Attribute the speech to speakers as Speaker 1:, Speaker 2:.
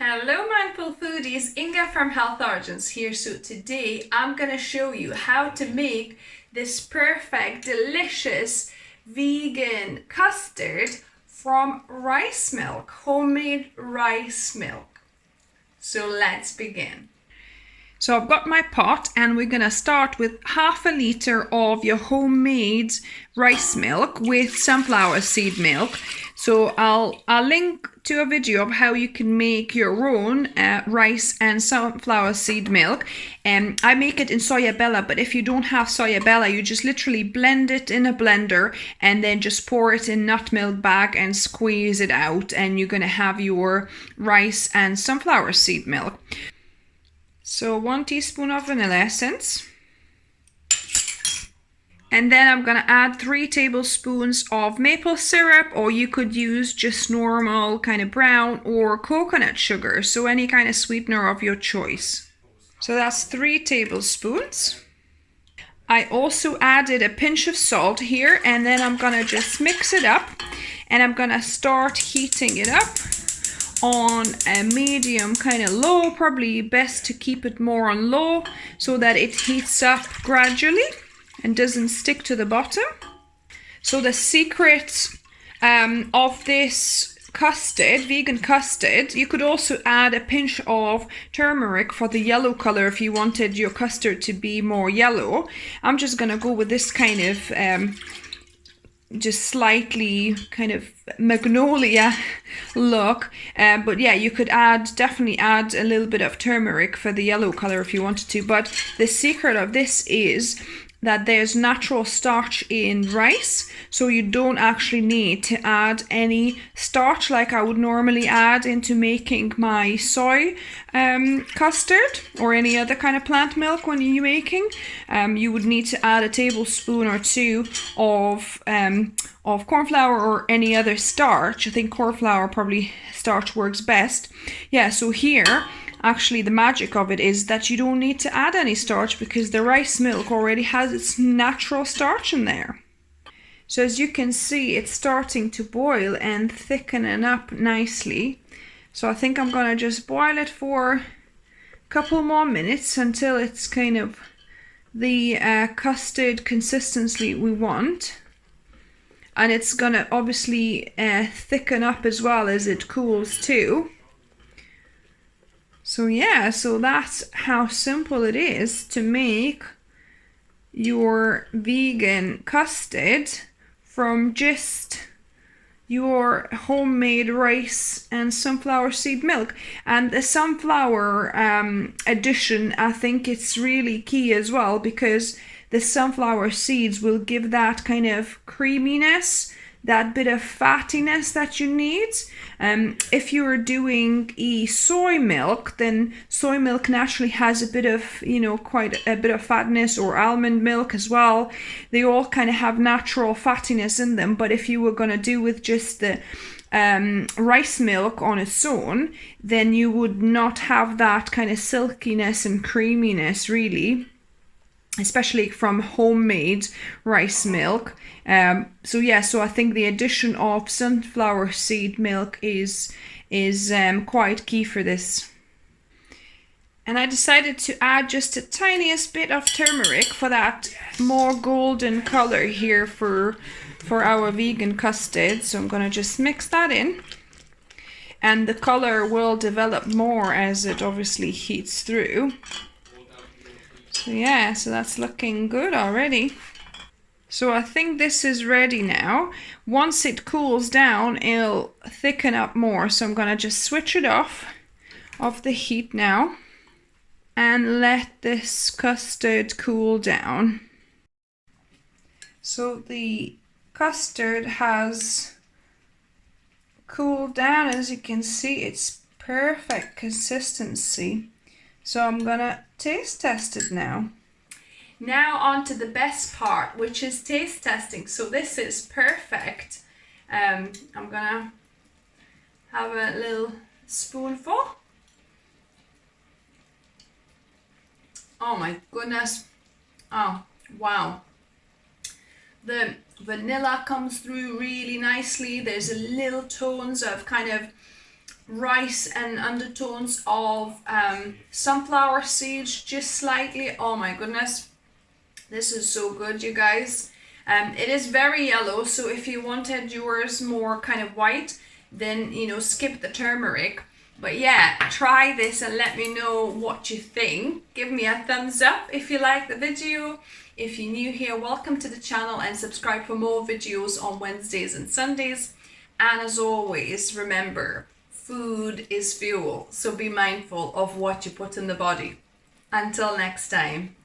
Speaker 1: Hello mindful foodies, Inga from Health Origins here. So today I'm going to show you how to make this perfect, delicious vegan custard from rice milk, homemade rice milk. So let's begin. So I've got my pot and we're going to start with half a litre of your homemade rice milk with sunflower seed milk. So I'll link to a video of how you can make your own rice and sunflower seed milk. I make it in soyabella, but if you don't have soyabella, you just literally blend it in a blender and then just pour it in nut milk bag and squeeze it out, and you're going to have your rice and sunflower seed milk. So 1 teaspoon of vanilla essence. And then I'm going to add 3 tablespoons of maple syrup, or you could use just normal kind of brown or coconut sugar. So any kind of sweetener of your choice. So that's 3 tablespoons. I also added a pinch of salt here, and then I'm going to just mix it up. And I'm going to start heating it up on a medium kind of low. Probably best to keep it more on low so that it heats up gradually and doesn't stick to the bottom. So the secret of this custard, vegan custard, you could also add a pinch of turmeric for the yellow color if you wanted your custard to be more yellow. I'm just gonna go with this kind of just slightly kind of magnolia look, but yeah, you could definitely add a little bit of turmeric for the yellow color if you wanted to. But the secret of this is that there's natural starch in rice, so you don't actually need to add any starch like I would normally add into making my soy custard or any other kind of plant milk when you're making. You would need to add a tablespoon or 2 of corn flour or any other starch. I think corn flour probably starch works best. Yeah, so here actually the magic of it is that you don't need to add any starch because the rice milk already has its natural starch in there. So as you can see, it's starting to boil and thickening up nicely. So I think I'm gonna just boil it for a couple more minutes until it's kind of the custard consistency we want. And it's gonna obviously thicken up as well as it cools too. So yeah, so that's how simple it is to make your vegan custard from just your homemade rice and sunflower seed milk. And the sunflower addition, I think it's really key as well, because the sunflower seeds will give that kind of creaminess, that bit of fattiness that you need. If you are doing soy milk, then soy milk naturally has a bit of, quite a bit of fatness, or almond milk as well. They all kind of have natural fattiness in them. But if you were going to do with just the rice milk on its own, then you would not have that kind of silkiness and creaminess really, especially from homemade rice milk. So I think the addition of sunflower seed milk is quite key for this. And I decided to add just the tiniest bit of turmeric for that more golden color here for our vegan custard. So I'm gonna just mix that in, and the color will develop more as it obviously heats through. So yeah, so that's looking good already. So I think this is ready now. Once it cools down, it'll thicken up more. So I'm gonna just switch it off the heat now and let this custard cool down. So the custard has cooled down. As you can see, it's perfect consistency. So I'm gonna taste test it now. Now on to the best part, which is taste testing. So this is perfect. I'm gonna have a little spoonful. Oh my goodness. Oh, wow. The vanilla comes through really nicely. There's a little tones of kind of rice and undertones of sunflower seeds, just slightly. Oh my goodness, this is so good, you guys. It is very yellow, so if you wanted yours more kind of white, then skip the turmeric. But yeah, try this and let me know what you think. Give me a thumbs up if you like the video. If you're new here, welcome to the channel and subscribe for more videos on Wednesdays and Sundays. And as always, remember, food is fuel, so be mindful of what you put in the body. Until next time.